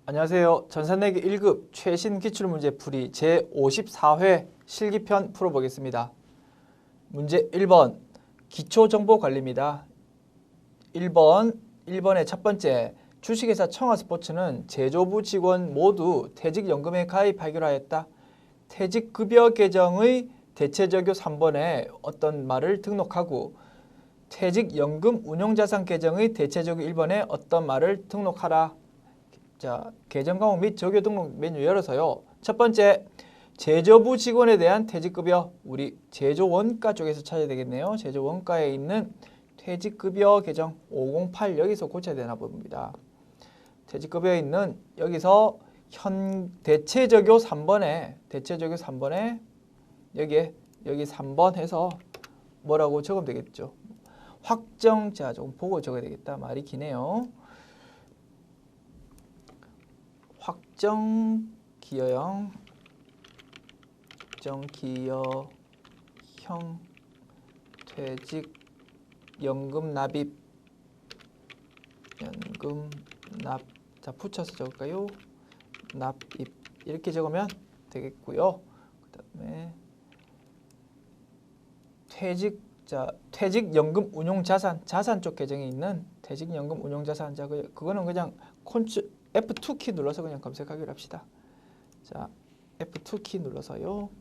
안녕하세요. 전산내기 1급 최신 기출문제 풀이 제54회 실기편 풀어보겠습니다. 문제 1번 기초정보관리입니다. 1번의 첫 번째, 주식회사 청아스포츠는 제조부 직원 모두 퇴직연금에 가입하기로 하였다. 퇴직급여 계정의 대체적요 3번에 어떤 말을 등록하고 퇴직연금 운용자산 계정의 대체적요 1번에 어떤 말을 등록하라. 자, 계정 과목 및 적요 등록 메뉴 열어서요. 첫 번째, 제조부 직원에 대한 퇴직급여, 우리 제조원가 쪽에서 찾아야 되겠네요. 제조원가에 있는 퇴직급여 계정 508 여기서 고쳐야 되나 봅니다. 퇴직급여에 있는 여기서 대체적요 3번에 여기 3번 해서 뭐라고 적으면 되겠죠. 확정, 자, 조금 보고 적어야 되겠다. 말이 기네요. 확정 기여형 퇴직 연금 납입 자, 붙여서 적을까요? 납입 이렇게 적으면 되겠고요. 그다음에 퇴직연금 운용자산 쪽 계정에 있는 퇴직연금 운용자산, 자, 그거는 그냥 F2 키 눌러서 그냥 검색하기로 합시다. 자, F2 키 눌러서요.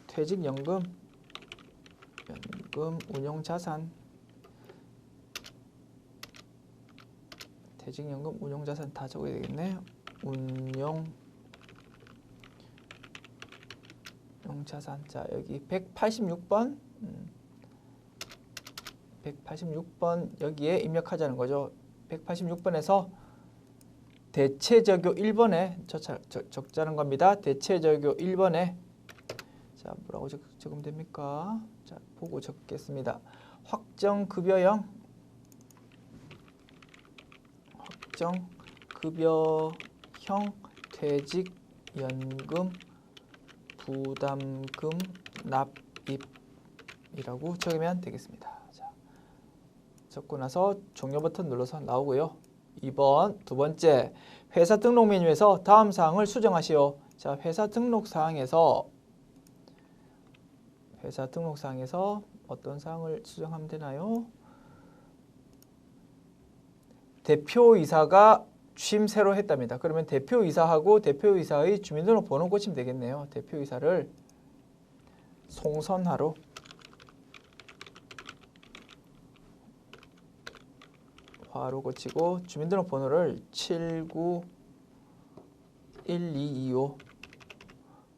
퇴직연금 운용자산 다 적어야 되겠네요. 운용자산. 자, 여기 186번 186번 여기에 입력하자는 거죠. 186번에서 대체적요 1번에 적자는 겁니다. 대체적요 1번에 자, 뭐라고 적으면 됩니까? 자, 보고 적겠습니다. 확정급여형 퇴직연금 부담금 납입이라고 적으면 되겠습니다. 자, 적고 나서 종료 버튼 눌러서 나오고요. 2번 두 번째, 회사 등록 메뉴에서 다음 사항을 수정하시오. 자, 회사 등록 사항에서 어떤 사항을 수정하면 되나요? 대표이사가 취임 새로 했답니다. 그러면 대표이사하고 대표이사의 주민등록번호 고치면 되겠네요. 대표이사를 송선하로 화로 고치고 주민등록번호를 791225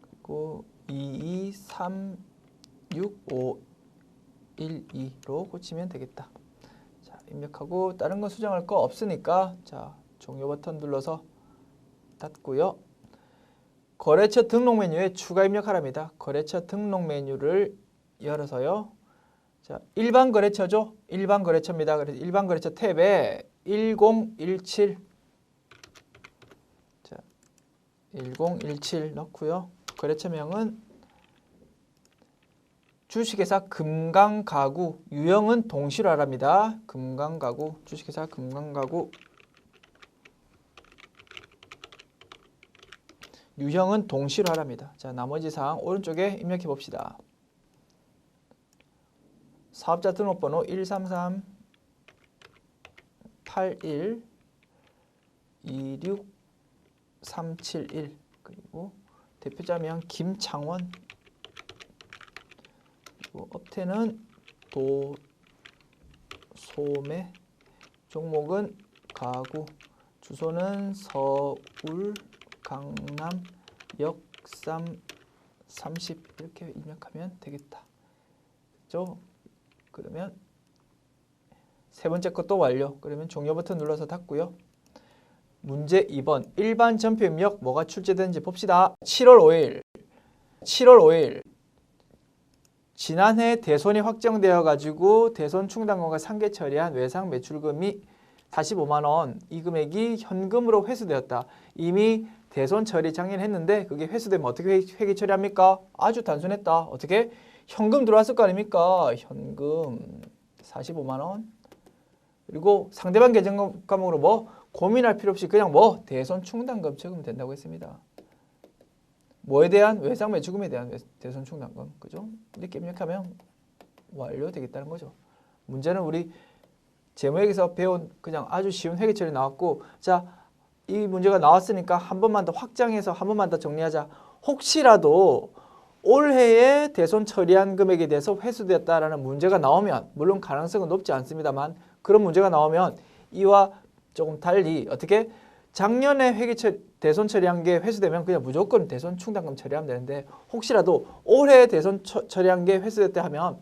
그리고 2236512로 고치면 되겠다. 자, 입력하고 다른 거 수정할 거 없으니까 자, 종료 버튼 눌러서 닫고요. 거래처 등록 메뉴에 추가 입력하랍니다. 거래처 등록 메뉴를 열어서요. 자, 일반 거래처죠. 일반 거래처입니다. 그래서 일반 거래처 탭에 1017 자, 1017 넣고요. 거래처명은 주식회사 금강가구, 유형은 동실화랍니다. 금강가구, 주식회사 금강가구, 유형은 동실화랍니다. 자, 나머지 사항 오른쪽에 입력해 봅시다. 사업자 등록번호 133 81 26 371 그리고 대표자명 김창원 그리고 업태는 도소매 종목은 가구 주소는 서울 강남 역삼 30 이렇게 입력하면 되겠다. 그렇죠? 그러면 세 번째 것도 완료. 그러면 종료 버튼 눌러서 닫고요. 문제 2번 일반 전표 입력 뭐가 출제되는지 봅시다. 7월 5일 지난해 대손이 확정되어 가지고 대손 충당금과 상계 처리한 외상 매출금이 45만 원, 이 금액이 현금으로 회수되었다. 이미 대손 처리 작년했는데 그게 회수되면 어떻게 회계 처리합니까? 아주 단순했다. 어떻게? 현금 들어왔을 거 아닙니까? 현금 45만 원. 그리고 상대방 계정 과목으로 뭐 고민할 필요 없이 그냥 뭐 대손 충당금 적으면 된다고 했습니다. 뭐에 대한? 외상 매출금에 대한 대손 충당금. 그죠? 이렇게 입력하면 완료되겠다는 거죠. 문제는 우리 재무회계에서 배운 그냥 아주 쉬운 회계처리 나왔고, 자, 이 문제가 나왔으니까 한 번만 더 확장해서 한 번만 더 정리하자. 혹시라도 올해에 대손 처리한 금액에 대해서 회수되었다라는 문제가 나오면, 물론 가능성은 높지 않습니다만 그런 문제가 나오면 이와 조금 달리 어떻게 작년에 대손 처리한 게 회수되면 그냥 무조건 대손 충당금 처리하면 되는데, 혹시라도 올해 대손 처리한 게 회수됐다 하면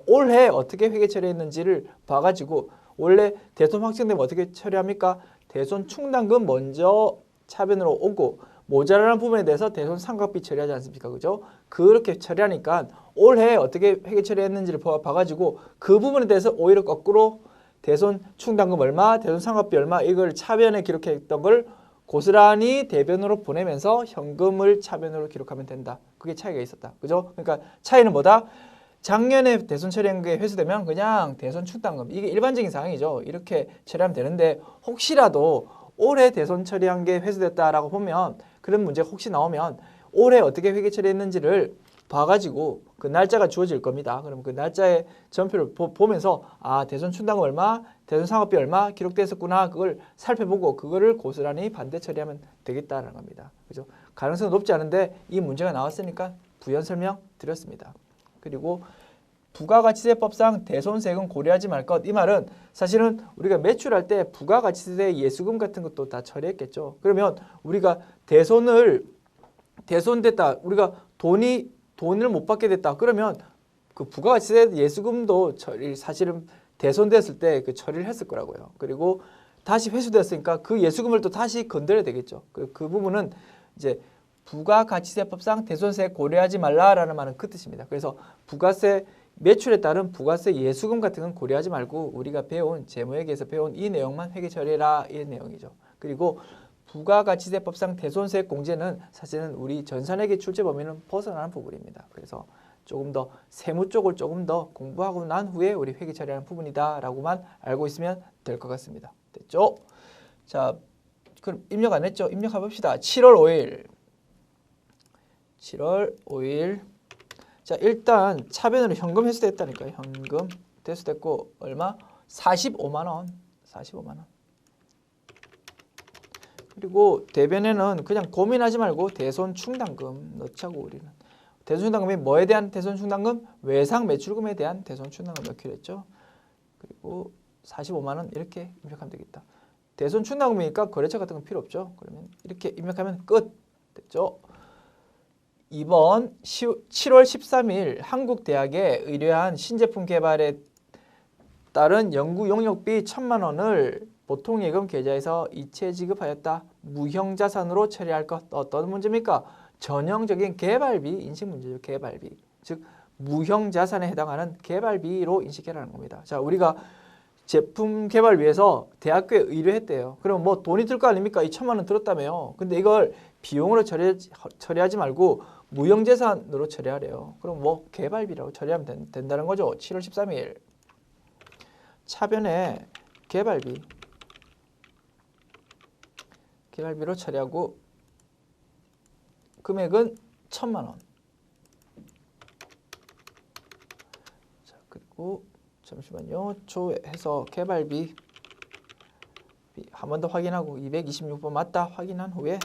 올해 어떻게 회계 처리했는지를 봐가지고 원래 대손 확정되면 어떻게 처리합니까? 대손 충당금 먼저 차변으로 오고 모자라는 부분에 대해서 대손 상각비 처리하지 않습니까? 그죠? 그렇게 처리하니까 올해 어떻게 회계 처리했는지를 봐가지고 그 부분에 대해서 오히려 거꾸로 대손 충당금 얼마, 대손 상각비 얼마 이걸 차변에 기록했던 걸 고스란히 대변으로 보내면서 현금을 차변으로 기록하면 된다. 그게 차이가 있었다. 그죠? 그러니까 차이는 뭐다? 작년에 대손 처리한 게 회수되면 그냥 대손 충당금, 이게 일반적인 상황이죠. 이렇게 처리하면 되는데 혹시라도 올해 대손 처리한 게 회수됐다라고 보면, 그런 문제가 혹시 나오면 올해 어떻게 회계 처리했는지를 봐가지고 그 날짜가 주어질 겁니다. 그러면 그 날짜의 전표를 보면서 아, 대손 충당금 얼마, 대손 상각비 얼마 기록됐었구나, 그걸 살펴보고 그거를 고스란히 반대 처리하면 되겠다라는 겁니다. 그죠? 가능성은 높지 않은데 이 문제가 나왔으니까 부연 설명 드렸습니다. 그리고 부가가치세법상 대손세금 고려하지 말 것. 이 말은 사실은 우리가 매출할 때 부가가치세 예수금 같은 것도 다 처리했겠죠. 그러면 우리가 대손됐다. 우리가 돈을 못 받게 됐다. 그러면 그 부가가치세 예수금도 사실은 대손됐을 때 그 처리를 했을 거라고요. 그리고 다시 회수됐으니까 그 예수금을 또 다시 건드려야 되겠죠. 그 부분은 이제 부가가치세법상 대손세 고려하지 말라라는 말은 그 뜻입니다. 그래서 부가세 매출에 따른 부가세 예수금 같은 건 고려하지 말고 우리가 배운 재무회계에서 배운 이 내용만 회계 처리해라, 이 내용이죠. 그리고 부가가치세법상 대손세 공제는 사실은 우리 전산회계 출제 범위는 벗어나는 부분입니다. 그래서 조금 더 세무 쪽을 조금 더 공부하고 난 후에 우리 회계 처리하는 부분이다라고만 알고 있으면 될 것 같습니다. 됐죠? 자, 그럼 입력 안 했죠? 입력해 봅시다. 7월 5일. 7월 5일. 자, 일단 차변으로 현금 회수됐다니까요. 현금 회수됐고 얼마? 45만 원. 45만 원. 그리고 대변에는 그냥 고민하지 말고 대손 충당금 넣자고 우리는. 대손 충당금이 뭐에 대한 대손 충당금? 외상 매출금에 대한 대손 충당금 넣기로 했죠. 그리고 45만 원 이렇게 입력하면 되겠다. 대손 충당금이니까 거래처 같은 건 필요 없죠. 그러면 이렇게 입력하면 끝. 됐죠? 2번 7월 13일 한국대학에 의뢰한 신제품 개발에 따른 연구 용역비 1,000만 원을 보통예금 계좌에서 이체 지급하였다. 무형자산으로 처리할 것. 어떤 문제입니까? 전형적인 개발비 인식 문제죠. 개발비. 즉 무형자산에 해당하는 개발비로 인식해라는 겁니다. 자, 우리가 제품 개발 위해서 대학교에 의뢰했대요. 그럼 뭐 돈이 들 거 아닙니까? 2,000만 원 들었다며요. 근데 이걸 비용으로 처리하지 말고 무형재산으로 처리하래요. 그럼 뭐 개발비라고 처리하면 된다는 거죠. 7월 13일 차변에 개발비로 처리하고 금액은 1,000만 원. 자, 그리고 잠시만요. 조회해서 개발비 한 번 더 확인하고 226번 맞다 확인한 후에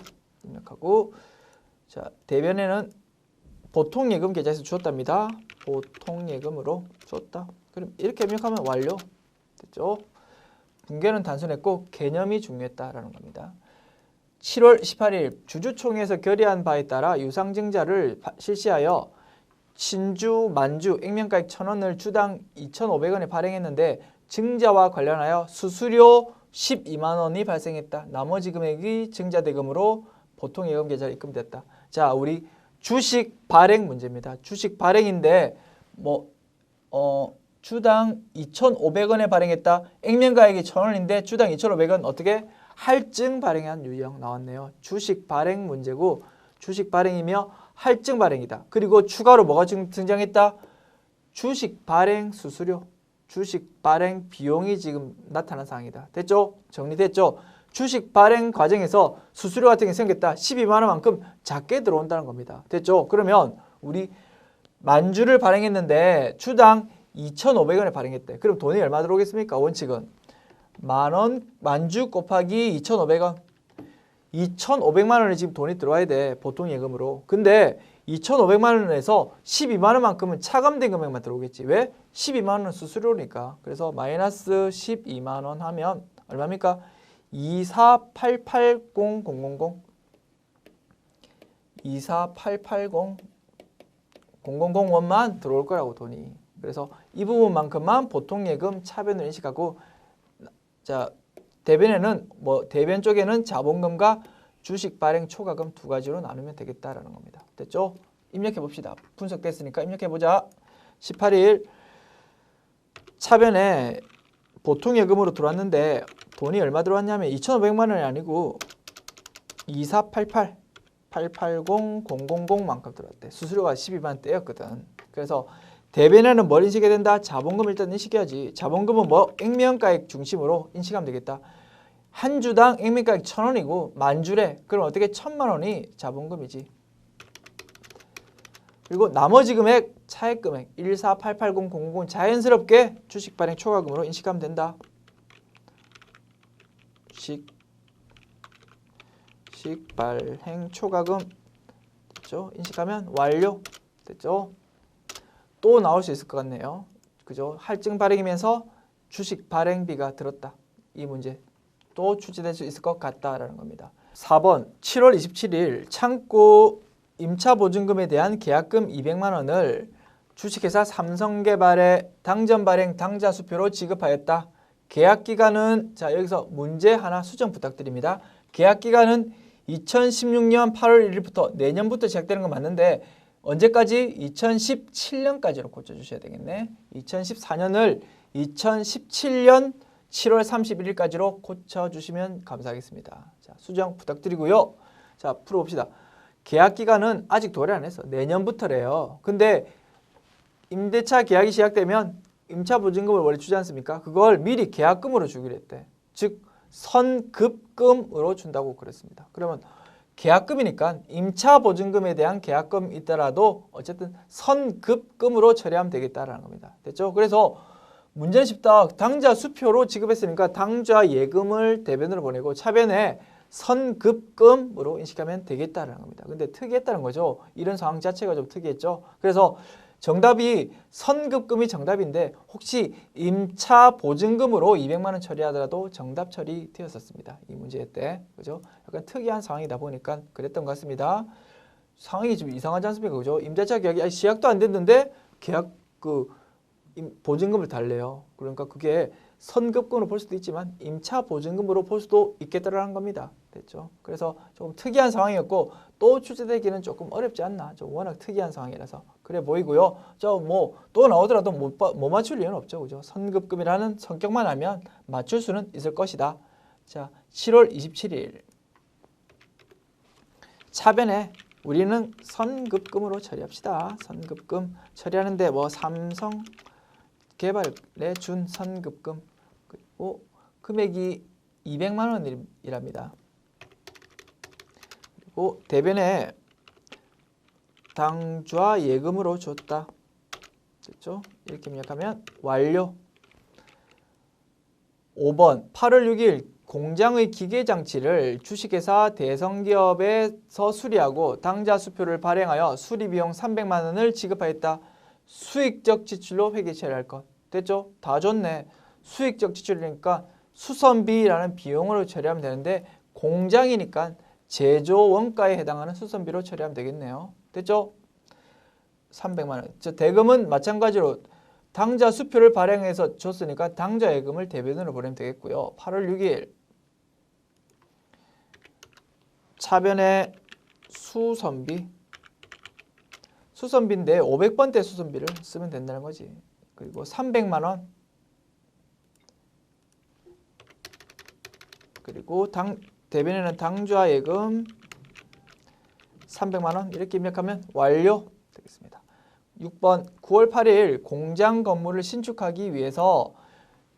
입력하고, 자, 대변에는 보통예금 계좌에서 주었답니다. 보통예금으로 줬다. 그럼 이렇게 입력하면 완료. 됐죠? 분계는 단순했고 개념이 중요했다라는 겁니다. 7월 18일 주주총회에서 결의한 바에 따라 유상증자를 실시하여 신주, 만주, 액면가액 1,000원을 주당 2,500원에 발행했는데 증자와 관련하여 수수료 12만 원이 발생했다. 나머지 금액이 증자대금으로 보통예금 계좌에 입금됐다. 자, 우리 주식 발행 문제입니다. 주식 발행인데 주당 2,500원에 발행했다. 액면가액이 1,000원인데 주당 2,500원 어떻게? 할증 발행한 유형 나왔네요. 주식 발행 문제고 주식 발행이며 할증 발행이다. 그리고 추가로 뭐가 등장했다? 주식 발행 수수료, 주식 발행 비용이 지금 나타난 사항이다. 됐죠? 정리됐죠? 주식 발행 과정에서 수수료 같은 게 생겼다. 12만 원만큼 작게 들어온다는 겁니다. 됐죠? 그러면 우리 만주를 발행했는데 주당 2,500원에 발행했대. 그럼 돈이 얼마 들어오겠습니까? 원칙은 만원, 만주 곱하기 2,500원. 2,500만 원이 지금 돈이 들어와야 돼. 보통 예금으로. 근데 2,500만 원에서 12만 원만큼은 차감된 금액만 들어오겠지. 왜? 12만 원은 수수료니까. 그래서 마이너스 12만 원 하면 얼마입니까? 24880,000 24880,000원만 들어올 거라고 돈이. 그래서 이 부분만큼만 보통 예금 차변을 인식하고, 자, 대변에는 대변 쪽에는 자본금과 주식 발행 초과금 두 가지로 나누면 되겠다라는 겁니다. 됐죠? 입력해 봅시다. 분석됐으니까 입력해 보자. 18일 차변에 보통 예금으로 들어왔는데 돈이 얼마 들어왔냐면 2,500만 원이 아니고 24880,000만큼 들어왔대. 수수료가 12만 떼였거든. 그래서 대변에는 뭘 인식해야 된다? 자본금 일단 인식해야지. 자본금은 액면가액 중심으로 인식하면 되겠다. 한 주당 액면가액 1,000원이고 만주래. 그럼 어떻게 1,000만 원이 자본금이지. 그리고 나머지 금액, 차액 금액 14880,000 자연스럽게 주식 발행 초과금으로 인식하면 된다. 주식 발행 초과금 됐죠? 인식하면 완료. 됐죠? 또 나올 수 있을 것 같네요. 그죠? 할증 발행이면서 주식 발행비가 들었다. 이 문제 또 출제될 수 있을 것 같다라는 겁니다. 4번 7월 27일 창고 임차 보증금에 대한 계약금 200만 원을 주식회사 삼성개발에 당전 발행 당좌 수표로 지급하였다. 계약 기간은, 자 여기서 문제 하나 수정 부탁드립니다. 계약 기간은 2016년 8월 1일부터 내년부터 시작되는 건 맞는데 언제까지? 2017년까지로 고쳐주셔야 되겠네. 2014년을 2017년 7월 31일까지로 고쳐주시면 감사하겠습니다. 자, 수정 부탁드리고요. 자, 풀어봅시다. 계약 기간은 아직 도래 안 했어. 내년부터래요. 근데 임대차 계약이 시작되면 임차 보증금을 원래 주지 않습니까? 그걸 미리 계약금으로 주기로 했대. 즉 선급금으로 준다고 그랬습니다. 그러면 계약금이니까 임차 보증금에 대한 계약금 있더라도 어쨌든 선급금으로 처리하면 되겠다라는 겁니다. 됐죠? 그래서 문제는 쉽다. 당좌 수표로 지급했으니까 당좌 예금을 대변으로 보내고 차변에 선급금으로 인식하면 되겠다라는 겁니다. 근데 특이했다는 거죠. 이런 상황 자체가 좀 특이했죠. 그래서 정답이 선급금이 정답인데 혹시 임차 보증금으로 200만 원 처리하더라도 정답 처리되었었습니다. 이 문제 때. 그죠? 약간 특이한 상황이다 보니까 그랬던 것 같습니다. 상황이 좀 이상하지 않습니까? 그죠? 임대차 계약이 시작도 안 됐는데 계약 보증금을 달래요. 그러니까 그게 선급금으로 볼 수도 있지만 임차 보증금으로 볼 수도 있겠다라는 겁니다. 됐죠? 그래서 조금 특이한 상황이었고 또 출제되기는 조금 어렵지 않나. 좀 워낙 특이한 상황이라서 그래 보이고요. 또 나오더라도 못 맞출 이유는 없죠. 그죠? 선급금이라는 성격만 알면 맞출 수는 있을 것이다. 자, 7월 27일 차변에 우리는 선급금으로 처리합시다. 선급금 처리하는데 삼성 개발에 준 선급금 그리고 금액이 200만 원이랍니다. 그리고 대변에 당좌 예금으로 줬다. 됐죠? 이렇게 입력하면 완료. 5번 8월 6일 공장의 기계장치를 주식회사 대성기업에서 수리하고 당좌 수표를 발행하여 수리비용 300만 원을 지급하였다. 수익적 지출로 회계 처리할 것. 됐죠? 다 좋네. 수익적 지출이니까 수선비라는 비용으로 처리하면 되는데 공장이니까 제조 원가에 해당하는 수선비로 처리하면 되겠네요. 됐죠? 300만 원. 대금은 마찬가지로 당좌 수표를 발행해서 줬으니까 당좌 예금을 대변으로 보내면 되겠고요. 8월 6일 차변에 수선비인데 500번대 수선비를 쓰면 된다는 거지. 그리고 300만 원 그리고 대변에는 당좌 예금 300만 원 이렇게 입력하면 완료 되겠습니다. 6번 9월 8일 공장 건물을 신축하기 위해서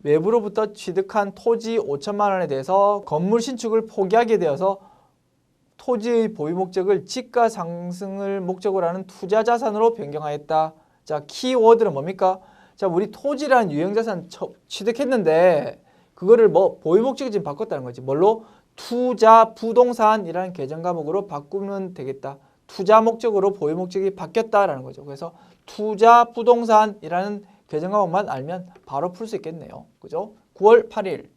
외부로부터 취득한 토지 5천만 원에 대해서 건물 신축을 포기하게 되어서 토지의 보유 목적을 지가 상승을 목적으로 하는 투자 자산으로 변경하였다. 자, 키워드는 뭡니까? 자, 우리 토지라는 유형 자산 취득했는데 그거를 뭐 보유 목적이 지금 바꿨다는 거지. 뭘로? 투자 부동산이라는 계정 과목으로 바꾸면 되겠다. 투자 목적으로 보유 목적이 바뀌었다라는 거죠. 그래서 투자 부동산이라는 계정 과목만 알면 바로 풀 수 있겠네요. 그죠? 9월 8일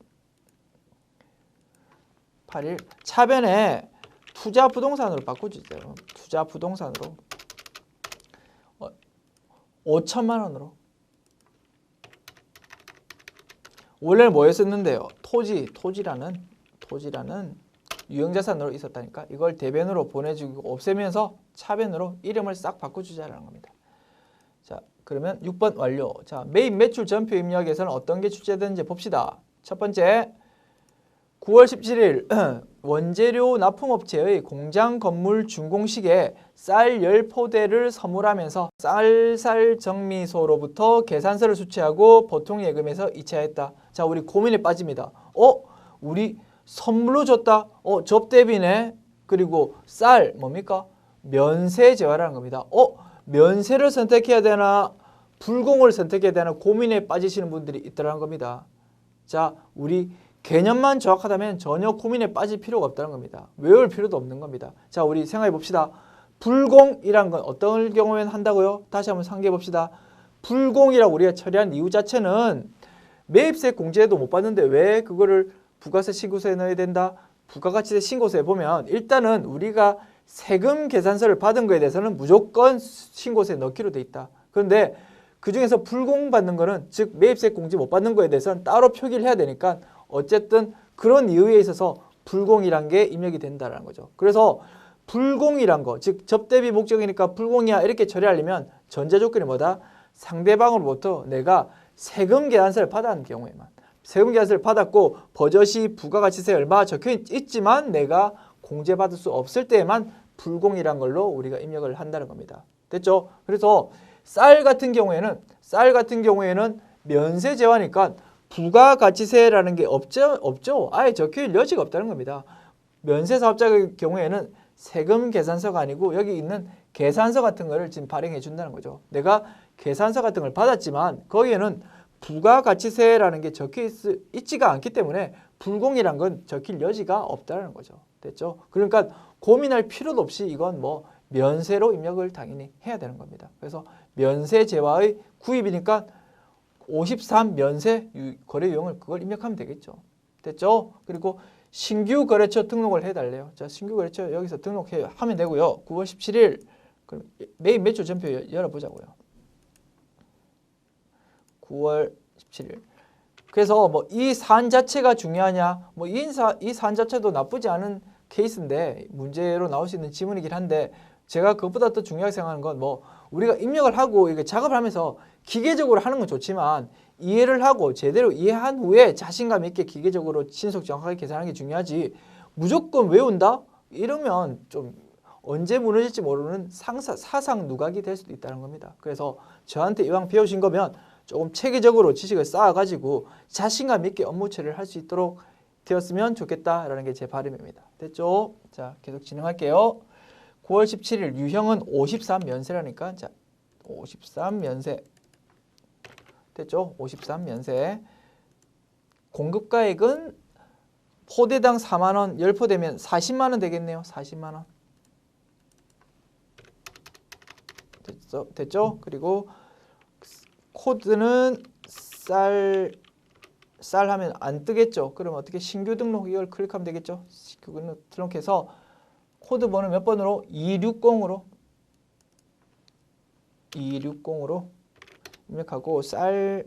차변에 투자 부동산으로 바꿔주세요. 투자 부동산으로 5천만 원으로. 원래는 뭐였었는데요? 토지라는 유형자산으로 있었다니까. 이걸 대변으로 보내주고 없애면서 차변으로 이름을 싹 바꿔주자라는 겁니다. 자, 그러면 6번 완료. 자, 매입 매출 전표 입력에서는 어떤 게 출제되는지 봅시다. 첫 번째, 9월 17일 원재료 납품업체의 공장 건물 준공식에 쌀 10포대를 선물하면서 쌀 정미소로부터 계산서를 수취하고 보통 예금에서 이체했다. 자, 우리 고민에 빠집니다. 우리 선물로 줬다. 접대비네. 그리고 쌀 뭡니까? 면세 제화라는 겁니다. 면세를 선택해야 되나 불공을 선택해야 되나 고민에 빠지시는 분들이 있더라는 겁니다. 자, 우리 개념만 정확하다면 전혀 고민에 빠질 필요가 없다는 겁니다. 외울 필요도 없는 겁니다. 자, 우리 생각해 봅시다. 불공이란 건 어떤 경우에는 한다고요? 다시 한번 상기해 봅시다. 불공이라고 우리가 처리한 이유 자체는 매입세 공제도 못 받는데 왜 그거를 부가세 신고서에 넣어야 된다? 부가가치세 신고서에 보면 일단은 우리가 세금 계산서를 받은 거에 대해서는 무조건 신고서에 넣기로 돼 있다. 그런데 그중에서 불공받는 거는 즉 매입세 공제 못 받는 거에 대해서는 따로 표기를 해야 되니까 어쨌든 그런 이유에 있어서 불공이란 게 입력이 된다는 거죠. 그래서 불공이란 거, 즉 접대비 목적이니까 불공이야 이렇게 처리하려면 전제 조건이 뭐다? 상대방으로부터 내가 세금 계산서를 받았는 경우에만. 세금 계산서를 받았고 버젓이 부가가치세 얼마 적혀 있지만 내가 공제받을 수 없을 때에만 불공이란 걸로 우리가 입력을 한다는 겁니다. 됐죠? 그래서 쌀 같은 경우에는 면세 제화니까 부가가치세라는 게 없죠. 아예 적혀있을 여지가 없다는 겁니다. 면세 사업자의 경우에는 세금 계산서가 아니고 여기 있는 계산서 같은 거를 지금 발행해 준다는 거죠. 내가 계산서 같은 걸 받았지만 거기에는 부가가치세라는 게 적혀 있지가 않기 때문에 불공이란 건 적힐 여지가 없다는 거죠. 됐죠? 그러니까 고민할 필요도 없이 이건 뭐 면세로 입력을 당연히 해야 되는 겁니다. 그래서 면세 제화의 구입이니까 53 면세 거래 유형을 그걸 입력하면 되겠죠. 됐죠? 그리고 신규 거래처 등록을 해달래요. 자, 신규 거래처 여기서 등록하면 되고요. 9월 17일 그럼 매입 매출 전표 열어보자고요. 9월 17일. 그래서 뭐 이 사안 자체가 중요하냐? 뭐 이 사안 자체도 나쁘지 않은 케이스인데 문제로 나올 수 있는 지문이긴 한데 제가 그것보다 더 중요하게 생각하는 건 뭐 우리가 입력을 하고 이게 작업을 하면서 기계적으로 하는 건 좋지만 이해를 하고 제대로 이해한 후에 자신감 있게 기계적으로 신속 정확하게 계산하는 게 중요하지 무조건 외운다? 이러면 좀 언제 무너질지 모르는 사상 누각이 될 수도 있다는 겁니다. 그래서 저한테 이왕 배우신 거면 조금 체계적으로 지식을 쌓아가지고 자신감 있게 업무 처리를 할 수 있도록 되었으면 좋겠다라는 게 제 바람입니다. 됐죠? 자, 계속 진행할게요. 9월 17일 유형은 53 면세라니까 자, 53 면세 됐죠? 53 면세 공급가액은 포대당 4만 원, 10포대면 40만 원 되겠네요. 40만 원. 됐죠? 그리고 코드는 쌀 하면 안 뜨겠죠? 그럼 어떻게 신규 등록 이걸 클릭하면 되겠죠? 신규 등록해서 코드 번호 몇 번으로? 260으로 입력하고 쌀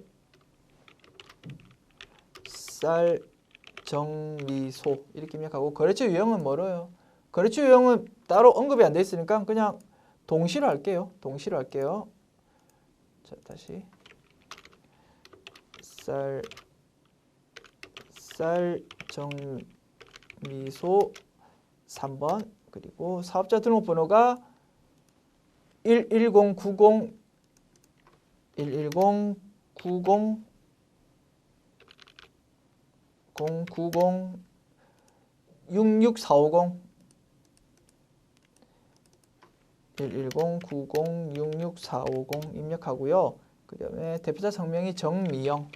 정미소 이렇게 입력하고 거래처 유형은 뭐로요? 거래처 유형은 따로 언급이 안 돼 있으니까 그냥 동시로 할게요. 자, 다시 쌀 정미소 3번 그리고 사업자 등록번호가 11090 090 66450 11090664550 입력하고요. 그 다음에 대표자 성명이 정미영.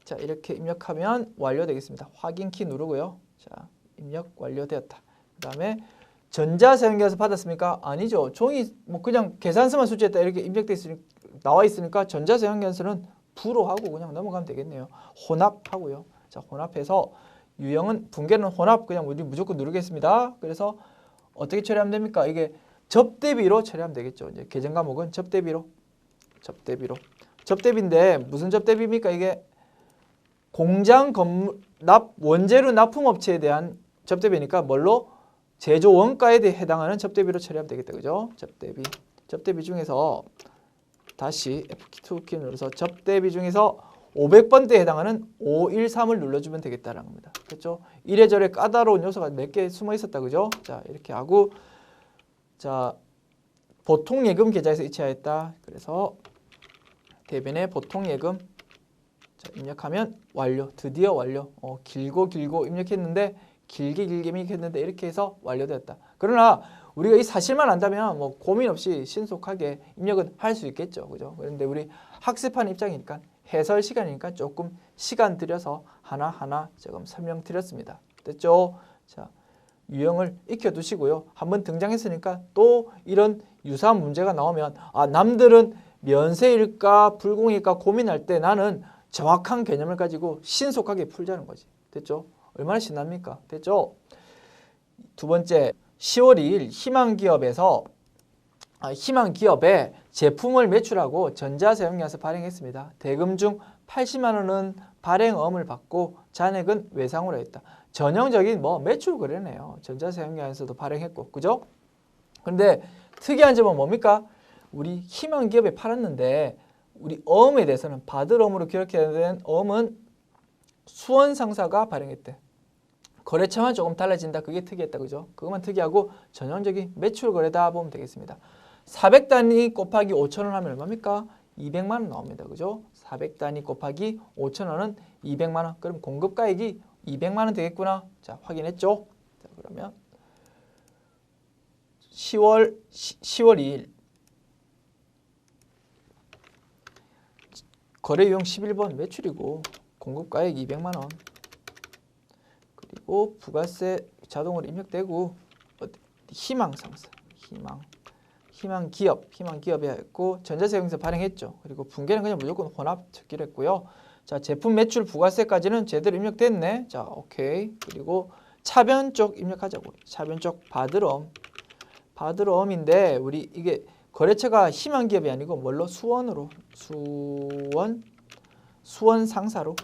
자, 이렇게 입력하면 완료되겠습니다. 확인키 누르고요. 자, 입력 완료되었다. 그 다음에 전자사용기에서 받았습니까? 아니죠. 종이 뭐 그냥 계산서만 수치했다 이렇게 입력돼 있으니까 나와 있으니까 전자사용기에서는 불호하고 그냥 넘어가면 되겠네요. 혼합하고요. 자, 혼합해서 유형은 붕괴는 혼합 그냥 우리 무조건 누르겠습니다. 그래서 어떻게 처리하면 됩니까? 이게 접대비로 처리하면 되겠죠. 이제 계정 과목은 접대비로. 접대비인데 무슨 접대비입니까? 이게 공장 건물 원재료 납품업체에 대한 접대비니까 뭘로? 제조 원가에 대해 해당하는 접대비로 처리하면 되겠다. 그죠? 접대비 중에서 다시 F2키 눌러서 접대비 중에서 500번대에 해당하는 513을 눌러주면 되겠다라는 겁니다. 그렇죠? 이래저래 까다로운 요소가 몇 개 숨어 있었다. 그죠? 자, 이렇게 하고 자, 보통예금 계좌에서 이체하였다. 그래서 대변에 보통예금 자, 입력하면 완료. 드디어 완료. 길고 입력했는데 길게 입력했는데 이렇게 해서 완료되었다. 그러나 우리가 이 사실만 안다면 뭐 고민 없이 신속하게 입력은 할 수 있겠죠. 그죠? 그런데 우리 학습하는 입장이니까 해설 시간이니까 조금 시간 들여서 하나하나 조금 설명드렸습니다. 됐죠? 자, 유형을 익혀두시고요. 한번 등장했으니까 또 이런 유사한 문제가 나오면 아, 남들은 면세일까 불공일까 고민할 때 나는 정확한 개념을 가지고 신속하게 풀자는 거지. 됐죠? 얼마나 신납니까? 됐죠? 두 번째, 10월 2일 희망기업에 제품을 매출하고 전자사용료에서 발행했습니다. 대금 중 80만 원은 발행어음을 받고 잔액은 외상으로 했다. 전형적인 뭐 매출 거래네요. 전자사용료에서도 발행했고, 그죠? 그런데 특이한 점은 뭡니까? 우리 희망기업에 팔았는데 우리 어음에 대해서는 받을 어음으로 기록해야 되는 어음은 수원상사가 발행했대. 거래처만 조금 달라진다. 그게 특이했다. 그죠? 그것만 특이하고 전형적인 매출 거래다 보면 되겠습니다. 400단위 곱하기 5,000원 하면 얼마입니까? 200만 원 나옵니다. 그죠? 400단위 곱하기 5,000원은 200만 원. 그럼 공급가액이 200만 원 되겠구나. 자, 확인했죠? 자, 그러면 10월 2일 거래 유형 11번 매출이고 공급가액 200만 원. 그리고 부가세 자동으로 입력되고 희망상사, 희망기업에 했고 전자사용료에서 발행했죠. 그리고 붕괴는 그냥 무조건 혼합 찾기로 했고요. 자, 제품 매출 부가세까지는 제대로 입력됐네. 자, 오케이. 그리고 차변 쪽 입력하자고. 차변 쪽 받으러옴인데 우리 이게 거래처가 희망기업이 아니고 뭘로? 수원으로. 수원 상사로.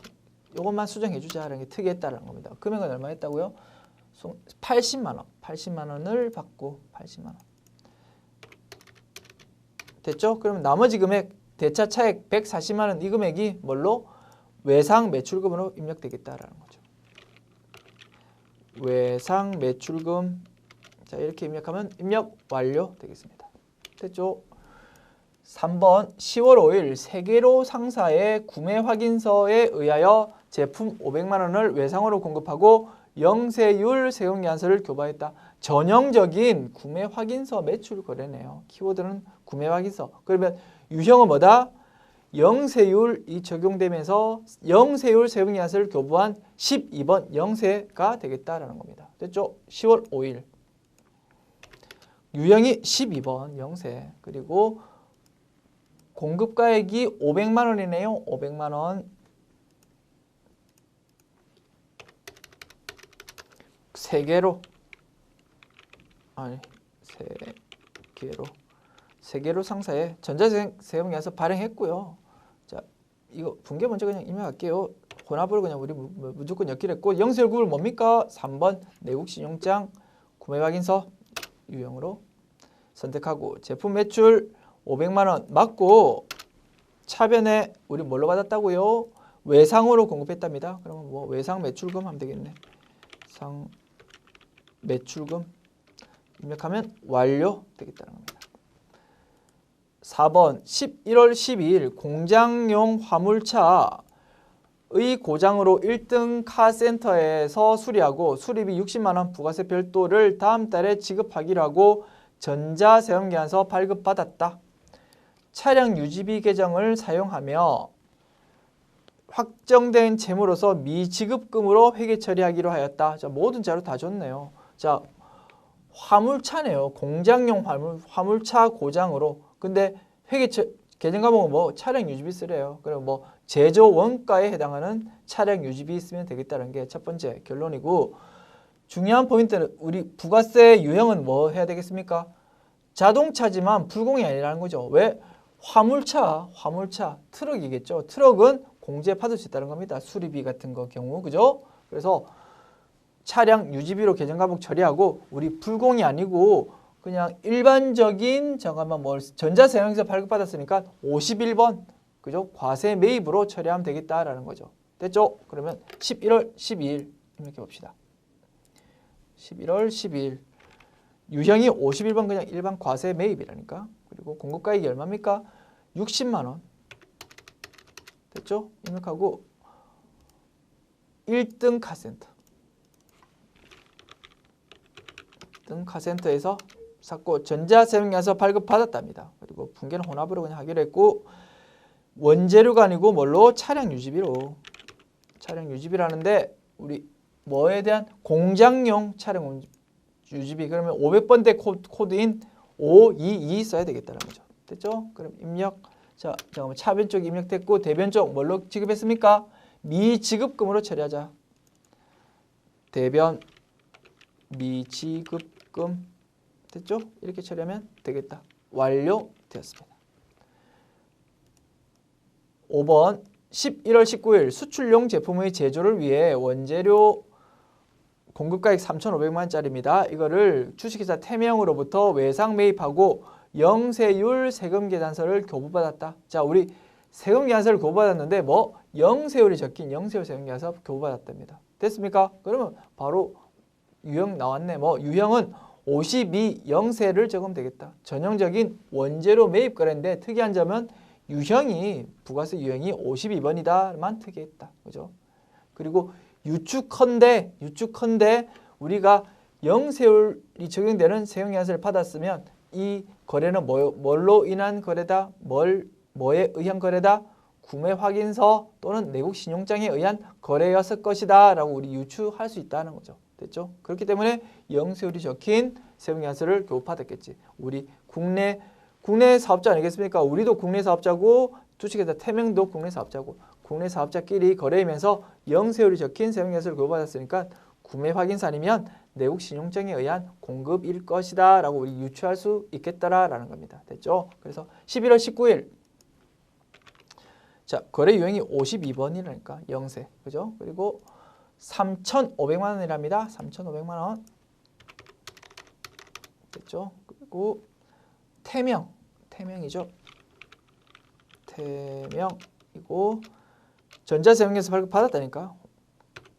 요것만 수정해 주자라는 게 특이했다라는 겁니다. 금액은 얼마 했다고요? 80만 원. 80만 원을 받고 80만 원. 됐죠? 그러면 나머지 금액 대차 차액 140만 원 이 금액이 뭘로? 외상 매출금으로 입력되겠다라는 거죠. 외상 매출금. 자, 이렇게 입력하면 입력 완료 되겠습니다. 됐죠? 3번 10월 5일 세계로 상사의 구매 확인서에 의하여 제품 500만 원을 외상으로 공급하고 영세율 세금계산서를 교부했다. 전형적인 구매 확인서 매출 거래네요. 키워드는 구매 확인서. 그러면 유형은 뭐다? 영세율이 적용되면서 영세율 세금계산서를 교부한 12번 영세가 되겠다라는 겁니다. 됐죠? 10월 5일 유형이 12번 영세. 그리고 공급가액이 500만 원이네요. 500만 원. 세계로 상사에 전자세금계산서 발행했고요. 자, 이거 붕괴 먼저 그냥 입력할게요. 혼합으로 그냥 우리 무조건 엮기로 했고 영세율급을 뭡니까? 3번 내국신용장 구매확인서 유형으로 선택하고 제품 매출 500만 원 맞고 차변에 우리 뭘로 받았다고요? 외상으로 공급했답니다. 그러면 뭐 외상 매출금 하면 되겠네. 상 매출금 입력하면 완료 되겠다는 겁니다. 4번 11월 12일 공장용 화물차 고장으로 1등 카센터에서 수리하고 수리비 60만 원 부가세 별도를 다음 달에 지급하기로 하고 전자세금계산서 발급받았다. 차량 유지비 계정을 사용하며 확정된 채무로서 미지급금으로 회계 처리하기로 하였다. 자, 모든 자료 다 줬네요. 자, 화물차네요. 공장용 화물차 고장으로. 근데 계정 과목은 뭐 차량 유지비 쓰래요. 그리고 뭐 제조 원가에 해당하는 차량 유지비 있으면 되겠다는 게 첫 번째 결론이고, 중요한 포인트는 우리 부가세 유형은 뭐 해야 되겠습니까? 자동차지만 불공이 아니라는 거죠. 왜? 화물차, 트럭이겠죠. 트럭은 공제 받을 수 있다는 겁니다. 수리비 같은 거 경우, 그죠? 그래서 차량 유지비로 계정 과목 처리하고, 우리 불공이 아니고 그냥 일반적인 전자세금에서 발급받았으니까 51번, 그죠? 과세 매입으로 처리하면 되겠다라는 거죠. 됐죠? 그러면 11월 12일 이렇게 봅시다. 11월 12일 유형이 51번 그냥 일반 과세 매입이라니까. 그리고 공급가액이 얼마입니까? 60만 원. 됐죠? 입력하고 1등 카센터. 1등 카센터에서 샀고 전자세금계산서 발급받았답니다. 그리고 분계는 혼합으로 그냥 하기로 했고, 원재료가 아니고 뭘로? 차량 유지비로. 차량 유지비라는데 우리 뭐에 대한 공장용 차량 유지비. 그러면 500번대 코드인 522 써야 되겠다는 거죠. 됐죠? 그럼 입력. 자, 잠깐만. 차변 쪽 입력됐고 대변 쪽 뭘로 지급했습니까? 미지급금으로 처리하자. 대변 미지급금. 됐죠? 이렇게 처리하면 되겠다. 완료되었습니다. 5번 11월 19일 수출용 제품의 제조를 위해 원재료 공급가액 3,500만 원짜리입니다. 이거를 주식회사 태명으로부터 외상 매입하고 영세율 세금계산서를 교부받았다. 자, 우리 세금계산서를 교부받았는데 뭐 영세율이 적힌 영세율 세금계산서 교부받았답니다. 됐습니까? 그러면 바로 유형 나왔네. 뭐 유형은 52 영세를 적으면 되겠다. 전형적인 원재료 매입 거래인데 특이한 점은 유형이 부가세 유형이 52번이다만 특이했다. 그죠? 그리고 유축컨대 우리가 영세율이 적용되는 세금계산서를 받았으면 이 거래는 뭘로 인한 거래다? 뭐에 의한 거래다? 구매 확인서 또는 내국 신용장에 의한 거래였을 것이다 라고 우리 유추할 수 있다는 거죠. 됐죠? 그렇기 때문에 영세율이 적힌 세금계산서를 교부받았겠지. 우리 국내 사업자 아니겠습니까? 우리도 국내 사업자고 주식회사 태명도 국내 사업자고 국내 사업자끼리 거래이면서 영세율이 적힌 세금계산서를 교부받았으니까 구매 확인서 아니면 내국 신용장에 의한 공급일 것이다 라고 우리 유추할 수 있겠다라는 겁니다. 됐죠? 그래서 11월 19일 자, 거래 유형이 52번이라니까 영세. 그죠? 그리고 3,500만 원이랍니다. 3,500만 원. 됐죠? 그리고 태명이죠. 태명이고 전자세금계산서 발급받았다니까.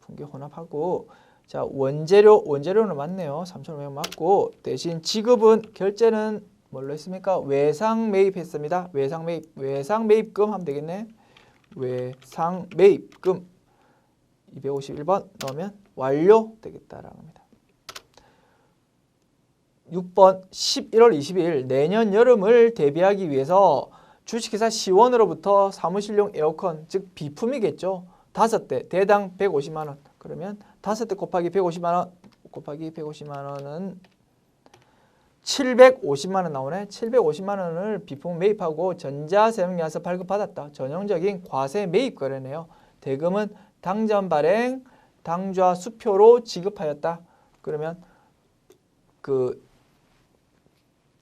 분계 혼합하고 자, 원재료는 맞네요. 3,500원 맞고 대신 지급은 결제는 뭘로 했습니까? 외상 매입했습니다. 외상 매입금 하면 되겠네. 외상 매입금 251번 넣으면 완료되겠다라는 겁니다. 6번 11월 20일 내년 여름을 대비하기 위해서 주식회사 시원으로부터 사무실용 에어컨 즉 비품이겠죠. 5대 대당 150만 원. 그러면 5대 곱하기 150만 원 곱하기 150만 원은 750만 원 나오네. 750만 원을 비품 매입하고 전자세금계산서 발급받았다. 전형적인 과세 매입 거래네요. 대금은 당전 발행, 당좌 수표로 지급하였다. 그러면 그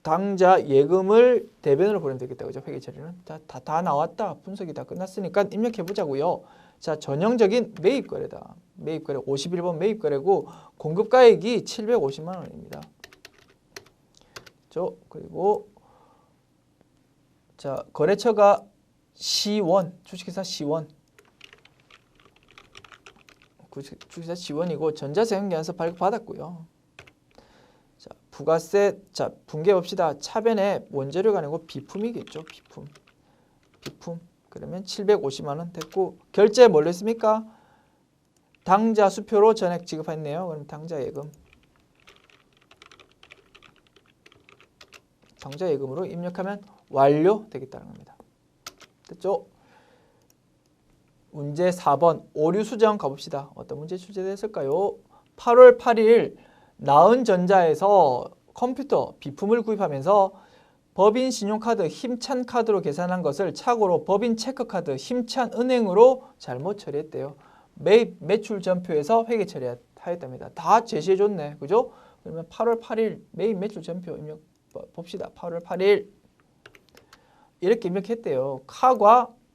당좌 예금을 대변으로 보내면 되겠다. 그죠? 회계 처리는. 다 나왔다. 분석이 다 끝났으니까 입력해 보자고요. 자, 전형적인 매입 거래다. 매입 거래 51번 매입 거래고 공급가액이 750만 원입니다. 그리고 자, 거래처가 시원, 주식회사 시원. 주식회사 시원이고 전자세금계산서 발급받았고요. 자, 부가세 분계 봅시다. 차변에 원재료가 아니고 비품이겠죠. 비품. 그러면 750만 원 됐고 결제 뭘로 했습니까? 당좌 수표로 전액 지급했네요. 그럼 당좌 예금. 당좌 예금으로 입력하면 완료되겠다는 겁니다. 됐죠? 문제 4번 오류 수정 가봅시다. 어떤 문제 출제됐을까요? 8월 8일 나은전자에서 컴퓨터 비품을 구입하면서 법인 신용카드 힘찬 카드로 계산한 것을 착오로 법인 체크카드 힘찬 은행으로 잘못 처리했대요. 매입 매출 전표에서 회계 처리하였답니다. 다 제시해줬네. 그죠? 그러면 8월 8일 매입 매출 전표 입력 봅시다. 8월 8일 이렇게 입력했대요.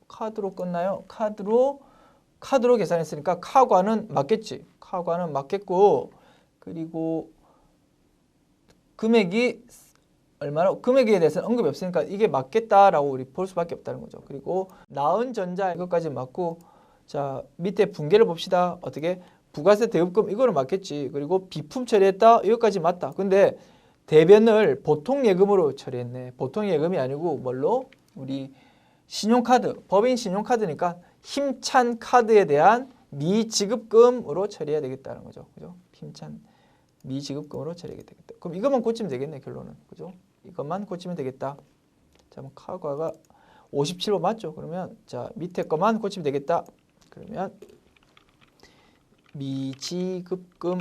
카드로 끝나요. 카드로 계산했으니까 카과는 맞겠지. 카과는 맞겠고 그리고 금액이 얼마나 금액에 대해서는 언급이 없으니까 이게 맞겠다라고 우리 볼 수밖에 없다는 거죠. 그리고 나은전자 이것까지 맞고 자 밑에 분계를 봅시다. 어떻게 부가세 대입금 이거는 맞겠지. 그리고 비품 처리했다 이것까지 맞다. 근데 대변을 보통 예금으로 처리했네. 보통 예금이 아니고 뭘로? 우리 신용카드, 법인 신용카드니까 힘찬 카드에 대한 미지급금으로 처리해야 되겠다는 거죠. 그죠? 힘찬 미지급금으로 처리해야 되겠다. 그럼 이것만 고치면 되겠네, 결론은. 그죠? 이것만 고치면 되겠다. 자, 카과가 57번 맞죠? 그러면 자, 밑에 것만 고치면 되겠다. 그러면 미지급금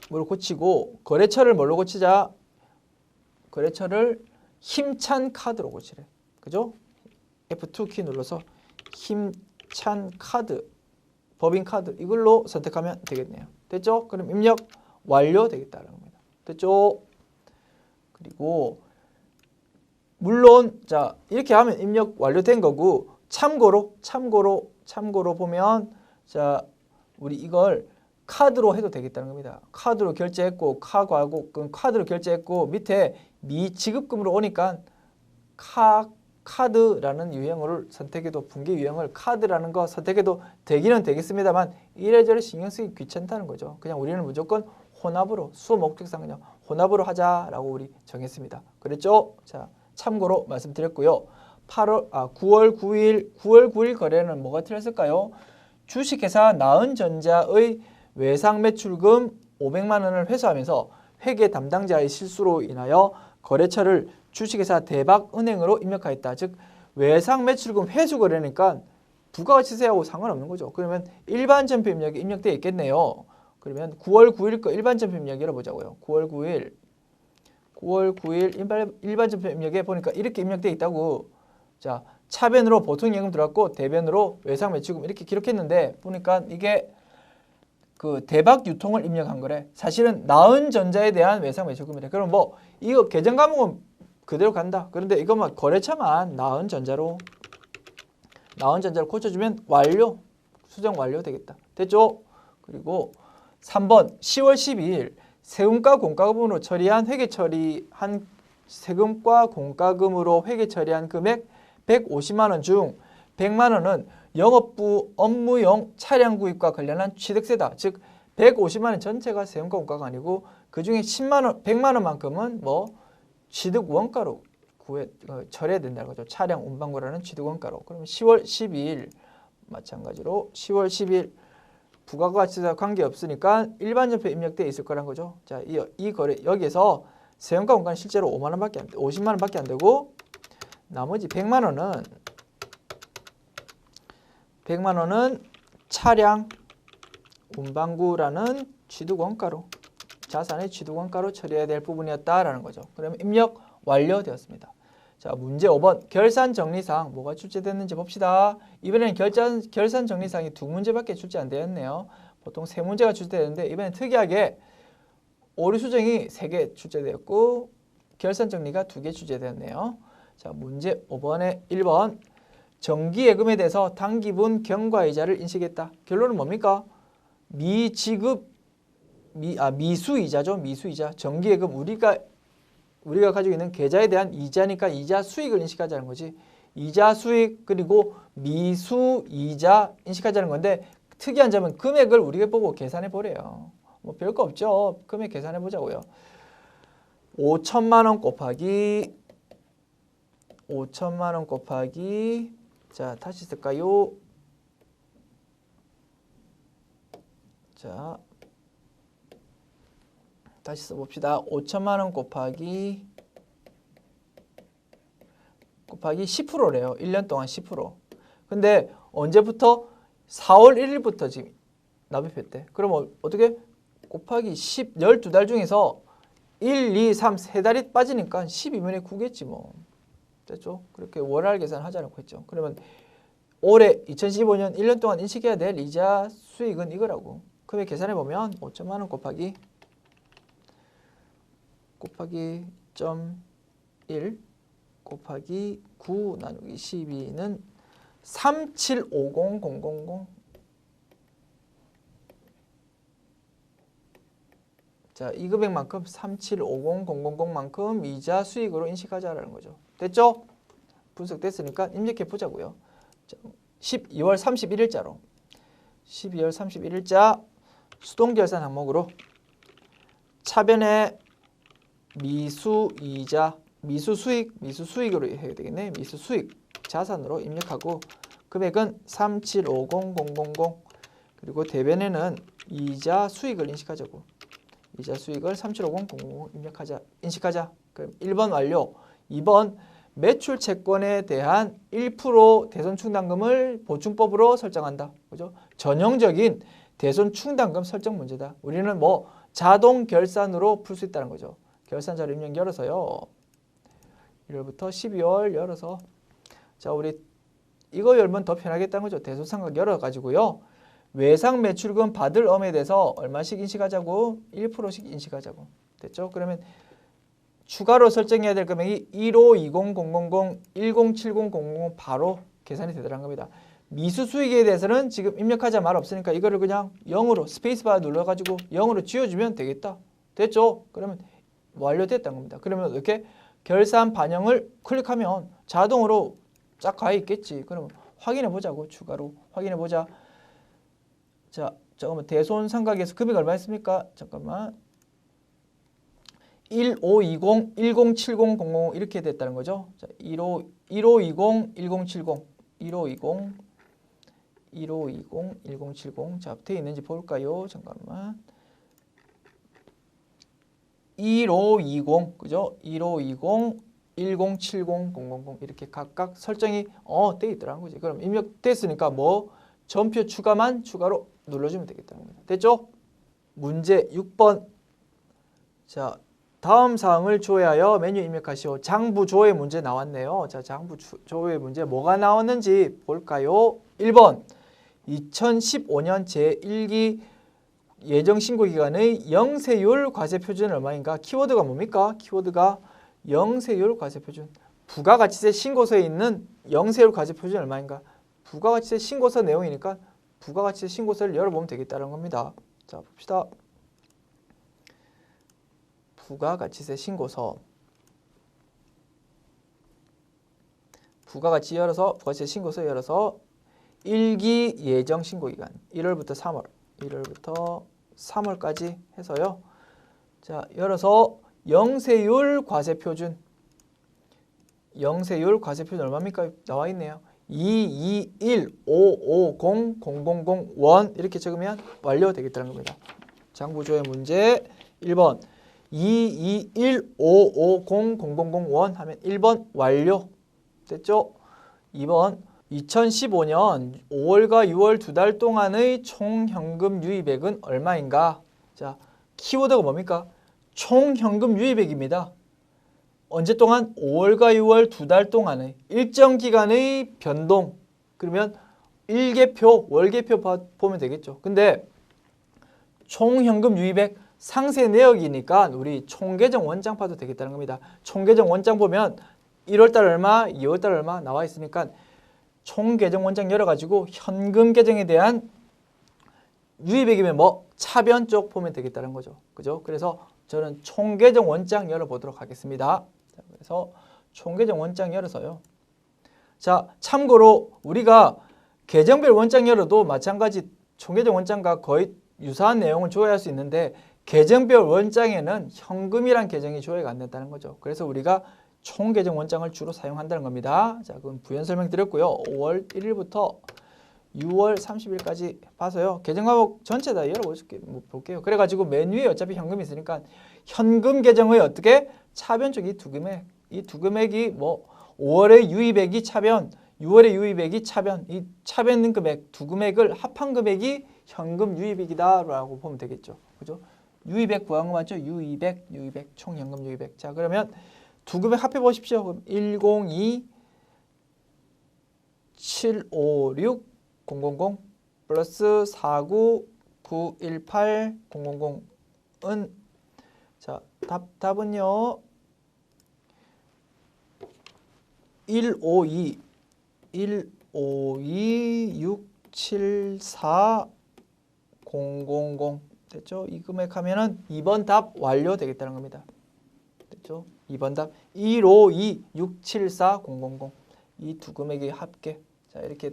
뭘 고치고 거래처를 뭘로 고치자? 거래처를 힘찬 카드로 고치래. 그죠? F2 키 눌러서 힘찬 카드, 법인 카드 이걸로 선택하면 되겠네요. 됐죠? 그럼 입력 완료 되겠다는 겁니다. 됐죠? 그리고 물론 자 이렇게 하면 입력 완료된 거고 참고로 보면 자 우리 이걸 카드로 해도 되겠다는 겁니다. 카드로 결제했고 카드로 결제했고 밑에 미지급금으로 오니까 카드라는 유형을 선택해도 분계 유형을 카드라는 거 선택해도 되기는 되겠습니다만 이래저래 신경 쓰기 귀찮다는 거죠. 그냥 우리는 무조건 혼합으로 수업 목적상 그냥 혼합으로 하자라고 우리 정했습니다. 그랬죠? 자 참고로 말씀드렸고요. 9월 9일 거래는 뭐가 틀렸을까요? 주식회사 나은전자의 외상 매출금 500만 원을 회수하면서 회계 담당자의 실수로 인하여 거래처를 주식회사 대박은행으로 입력하였다. 즉 외상 매출금 회수 거래니까 부가가치세하고 상관없는 거죠. 그러면 일반 전표 입력이 입력되어 있겠네요. 그러면 9월 9일 거 일반 전표 입력 열어보자고요. 9월 9일 일반 전표 입력에 보니까 이렇게 입력되어 있다고. 자 차변으로 보통 예금 들어갔고 대변으로 외상 매출금 이렇게 기록했는데 보니까 이게 그 대박 유통을 입력한 거래. 사실은 나은전자에 대한 외상 매출금이래. 그럼 뭐 이거 계정 과목은 그대로 간다. 그런데 이것만 거래처만 나은전자로 고쳐주면 완료, 수정 완료 되겠다. 됐죠? 그리고 3번 10월 12일 세금과 공과금으로 처리한 세금과 공과금으로 회계 처리한 금액 150만 원 중 100만 원은 영업부 업무용 차량 구입과 관련한 취득세다. 즉 150만 원 전체가 세금과 공과가 아니고 그중에 100만 원만큼은 뭐 취득 원가로 처리해야 된다는 거죠. 차량 운반거라는 취득 원가로. 그러면 10월 12일 마찬가지로 10월 10일 부가가치세와 관계없으니까 일반 전표에 입력되어 있을 거란 거죠. 자, 이 거래 여기에서 세금과 공과는 실제로 50만 원밖에 안 되고 나머지 100만 원은 차량 운반구라는 취득원가로 자산의 취득원가로 처리해야 될 부분이었다라는 거죠. 그러면 입력 완료되었습니다. 자 문제 5번 결산정리사항 뭐가 출제됐는지 봅시다. 이번에는 결산정리사항이 2문제밖에 출제 안 되었네요. 보통 3문제가 출제되는데 이번엔 특이하게 오류 수정이 3개 출제되었고 결산정리가 2개 출제되었네요. 자 문제 5번에 1번 정기예금에 대해서 당기분 경과이자를 인식했다. 결론은 뭡니까? 미수이자죠. 미수이자. 정기예금 우리가 가지고 있는 계좌에 대한 이자니까 이자 수익을 인식하자는 거지. 이자 수익 그리고 미수이자 인식하자는 건데 특이한 점은 금액을 우리가 보고 계산해 보래요. 뭐 별거 없죠. 금액 계산해 보자고요. 5천만 원 곱하기 5천만 원 곱하기 자 다시 쓸까요? 자 다시 써봅시다. 5천만 원 곱하기 10%래요. 1년 동안 10%. 근데 언제부터? 4월 1일부터 지금 납입했대. 그러면 어떻게? 곱하기 10, 12달 중에서 1, 2, 3, 3달이 빠지니까 12분의 9겠지 뭐. 됐죠? 그렇게 월할 계산하자고 했죠. 그러면 올해 2015년 1년 동안 인식해야 될 이자 수익은 이거라고. 그럼 계산해보면 5천만 원 곱하기 0.1 곱하기 9 나누기 12는 3750000. 자, 이 금액만큼 3750000만큼 이자 수익으로 인식하자라는 거죠. 됐죠? 분석됐으니까 입력해 보자고요. 12월 31일자로 12월 31일자 수동결산 항목으로 차변에 미수이자 미수수익으로 해야 되겠네. 미수수익 자산으로 입력하고 금액은 3750000 그리고 대변에는 이자 수익을 인식하자고. 이자 수익을 3750000 인식하자. 그럼 1번 완료. 2번 매출 채권에 대한 1% 대손 충당금을 보충법으로 설정한다. 그죠? 전형적인 대손 충당금 설정 문제다. 우리는 뭐 자동 결산으로 풀 수 있다는 거죠. 결산자료 입력 열어서요. 1월부터 12월 열어서 자 우리 이거 열면 더 편하겠다는 거죠. 대손상각 열어가지고요. 외상 매출금 받을 엄에 대해서 얼마씩 인식하자고? 1%씩 인식하자고. 됐죠? 그러면 추가로 설정해야 될 금액이 1520000, 107000 바로 계산이 되더란 겁니다. 미수 수익에 대해서는 지금 입력하자 말 없으니까 이거를 그냥 0으로 스페이스바 눌러가지고 0으로 지워주면 되겠다. 됐죠? 그러면 완료됐다는 겁니다. 그러면 이렇게 결산 반영을 클릭하면 자동으로 쫙 가 있겠지. 그러면 확인해 보자고. 추가로 확인해 보자. 자, 잠깐만 대손 상각에서 금액 얼마 했습니까? 잠깐만. 1520, 107000 이렇게 됐다는 거죠. 자, 1520, 1070, 1070. 자, 앞에 있는지 볼까요? 잠깐만. 1520, 그죠? 1520, 1070, 000 이렇게 각각 설정이 돼 있더라는 거지. 그럼 입력됐으니까 뭐 전표 추가만 추가로 눌러주면 되겠다는 겁니다. 됐죠? 문제 6번. 자, 다음 사항을 조회하여 메뉴 입력하시오. 장부 조회 문제 나왔네요. 자, 장부 조회 문제 뭐가 나왔는지 볼까요? 1번 2015년 제1기 예정신고기간의 영세율 과세표준은 얼마인가? 키워드가 뭡니까? 키워드가 영세율 과세표준. 부가가치세 신고서에 있는 영세율 과세표준은 얼마인가? 부가가치세 신고서 내용이니까 부가가치세 신고서를 열어보면 되겠다는 겁니다. 자, 봅시다. 부가가치세 신고서. 부가가치 열어서 부가가치세 신고서 열어서 1기 예정 신고기간 1월부터 3월 1월부터 3월까지 해서요. 자, 열어서 영세율 과세표준. 영세율 과세표준 얼마입니까? 나와 있네요. 221550000원 이렇게 적으면 완료되겠다는 겁니다. 장부조회 문제 1번 221550000원 하면 1번 완료. 됐죠? 2번 2015년 5월과 6월 두 달 동안의 총 현금 유입액은 얼마인가? 자, 키워드가 뭡니까? 총 현금 유입액입니다. 언제 동안? 5월과 6월 두 달 동안의 일정 기간의 변동. 그러면 일계표, 월계표 보면 되겠죠. 근데 총 현금 유입액 상세 내역이니까 우리 총계정 원장 봐도 되겠다는 겁니다. 총계정 원장 보면 1월달 얼마, 2월달 얼마 나와 있으니까 총계정 원장 열어가지고 현금 계정에 대한 유입액이면 뭐 차변 쪽 보면 되겠다는 거죠. 그죠? 그래서 저는 총계정 원장 열어보도록 하겠습니다. 자, 그래서 총계정 원장 열어서요. 자, 참고로 우리가 계정별 원장 열어도 마찬가지 총계정 원장과 거의 유사한 내용을 조회할 수 있는데 계정별 원장에는 현금이란 계정이 조회가 안 된다는 거죠. 그래서 우리가 총계정 원장을 주로 사용한다는 겁니다. 자, 그럼 부연 설명 드렸고요. 5월 1일부터 6월 30일까지 봐서요. 계정 과목 전체 다 열어볼게요. 그래가지고 맨 위에 어차피 현금이 있으니까 현금 계정의 어떻게 차변 쪽 이 두 금액이 뭐 5월의 유입액이 차변, 6월의 유입액이 차변, 이 차변 금액 두 금액을 합한 금액이 현금 유입액이다라고 보면 되겠죠. 그죠? 유입액 구한 거 맞죠? 유입액, 총 현금 유입액. 자, 그러면 두 금액 합해 보십시오. 그럼 102 756 000 플러스 49 918 000은 자, 답은요. 152 674 000 됐죠? 이 금액 하면은 2번 답 완료되겠다는 겁니다. 됐죠? 2번 답 152 674 000 이 두 금액의 합계. 자, 이렇게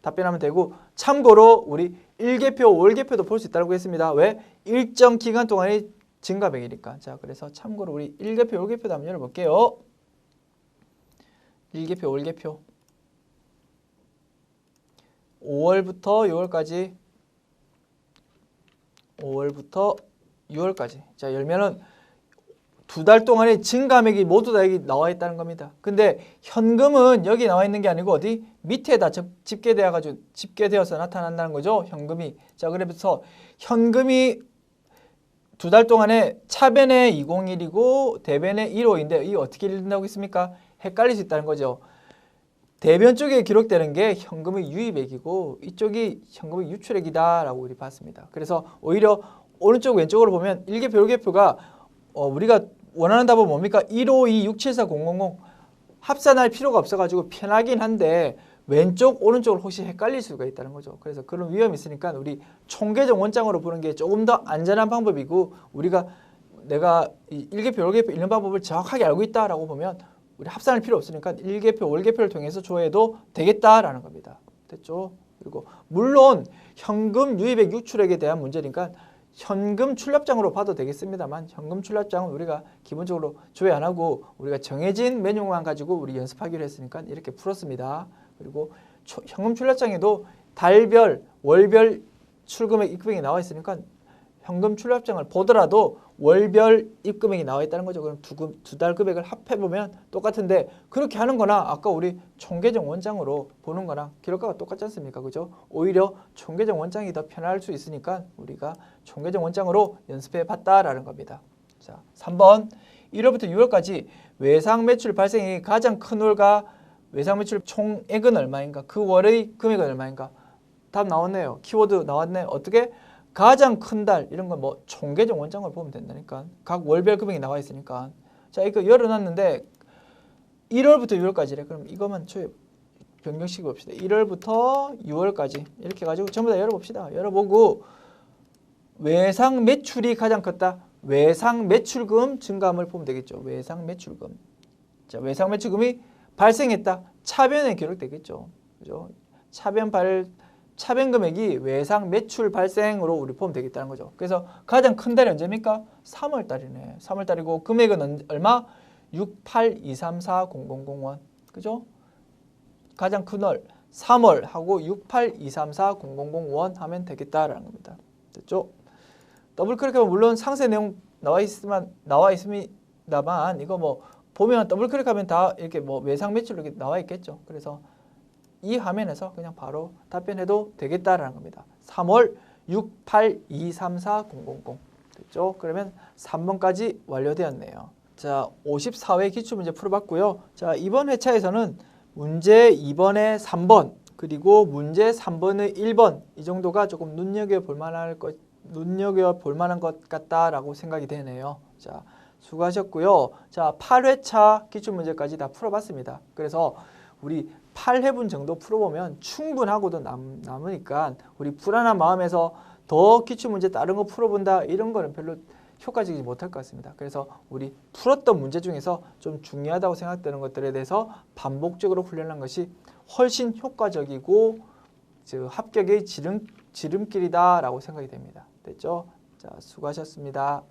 답변하면 되고 참고로 우리 일개표, 월개표도 볼 수 있다고 했습니다. 왜? 일정 기간 동안의 증가액이니까. 자, 그래서 참고로 우리 일개표, 월개표도 한번 열어볼게요. 일개표, 월개표 5월부터 6월까지 자, 열면은 두 달 동안의 증가액이 모두 다 여기 나와 있다는 겁니다. 근데 현금은 여기 나와 있는 게 아니고 어디 밑에다 집계되어서 나타난다는 거죠. 현금이. 자, 그래서 현금이 두 달 동안에 차변에 201이고 대변에 15인데 이 어떻게 읽는다고 했습니까? 헷갈릴 수 있다는 거죠. 대변 쪽에 기록되는 게 현금의 유입액이고 이쪽이 현금의 유출액이다라고 우리 봤습니다. 그래서 오히려 오른쪽 왼쪽으로 보면 일개표, 월개표가 우리가 원하는 답은 뭡니까? 152 674 000 합산할 필요가 없어가지고 편하긴 한데 왼쪽, 오른쪽을 혹시 헷갈릴 수가 있다는 거죠. 그래서 그런 위험이 있으니까 우리 총계정 원장으로 보는 게 조금 더 안전한 방법이고 내가 일개표, 월개표 읽는 방법을 정확하게 알고 있다라고 보면 우리 합산할 필요 없으니까 일개표, 월개표를 통해서 조회해도 되겠다라는 겁니다. 됐죠? 그리고 물론 현금 유입액 유출액에 대한 문제니까 현금 출납장으로 봐도 되겠습니다만 현금 출납장은 우리가 기본적으로 조회 안 하고 우리가 정해진 메뉴만 가지고 우리 연습하기로 했으니까 이렇게 풀었습니다. 그리고 현금 출납장에도 달별, 월별 출금액, 입금액이 나와 있으니까 현금 출납장을 보더라도 월별 입금액이 나와 있다는 거죠. 그럼 두 달 금액을 합해보면 똑같은데 그렇게 하는 거나 아까 우리 총계정 원장으로 보는 거랑 결과가 똑같지 않습니까? 그죠? 오히려 총계정 원장이 더 편할 수 있으니까 우리가 총계정 원장으로 연습해 봤다라는 겁니다. 자, 3번 1월부터 6월까지 외상 매출 발생이 가장 큰 월과 외상 매출 총액은 얼마인가? 그 월의 금액은 얼마인가? 답 나왔네요. 키워드 나왔네. 어떻게? 가장 큰 달 이런 건 뭐 총계정 원장을 보면 된다니까. 각 월별 금액이 나와 있으니까. 자, 이거 열어놨는데 1월부터 6월까지래. 그럼 이것만 변경시켜 봅시다. 1월부터 6월까지 이렇게 가지고 전부 다 열어봅시다. 열어보고 외상 매출이 가장 컸다. 외상 매출금 증가함을 보면 되겠죠. 외상 매출금. 자, 외상 매출금이 발생했다. 차변에 기록되겠죠. 그죠? 차변 금액이 외상 매출 발생으로 우리 보면 되겠다는 거죠. 그래서 가장 큰 달이 언제입니까? 3월 달이네. 3월 달이고 금액은 얼마? 682340001. 그죠? 가장 큰 월 3월 하고 682340001 하면 되겠다라는 겁니다. 됐죠? 더블 클릭하면 물론 상세 내용 나와 있습니다만 이거 뭐 보면 더블 클릭하면 다 이렇게 뭐 외상 매출로 이렇게 나와 있겠죠. 그래서 이 화면에서 그냥 바로 답변해도 되겠다라는 겁니다. 3월 6823400 됐죠? 그러면 3번까지 완료되었네요. 자, 54회 기출문제 풀어봤고요. 자, 이번 회차에서는 문제 2번에 3번 그리고 문제 3번의 1번 이 정도가 조금 눈여겨볼 만한 것 같다라고 생각이 되네요. 자, 수고하셨고요. 자, 8회차 기출문제까지 다 풀어봤습니다. 그래서 우리 8회분 정도 풀어보면 충분하고도 남으니까 우리 불안한 마음에서 더 기출문제 다른 거 풀어본다 이런 거는 별로 효과적이지 못할 것 같습니다. 그래서 우리 풀었던 문제 중에서 좀 중요하다고 생각되는 것들에 대해서 반복적으로 훈련한 것이 훨씬 효과적이고 합격의 지름길이다라고 생각이 됩니다. 됐죠? 자, 수고하셨습니다.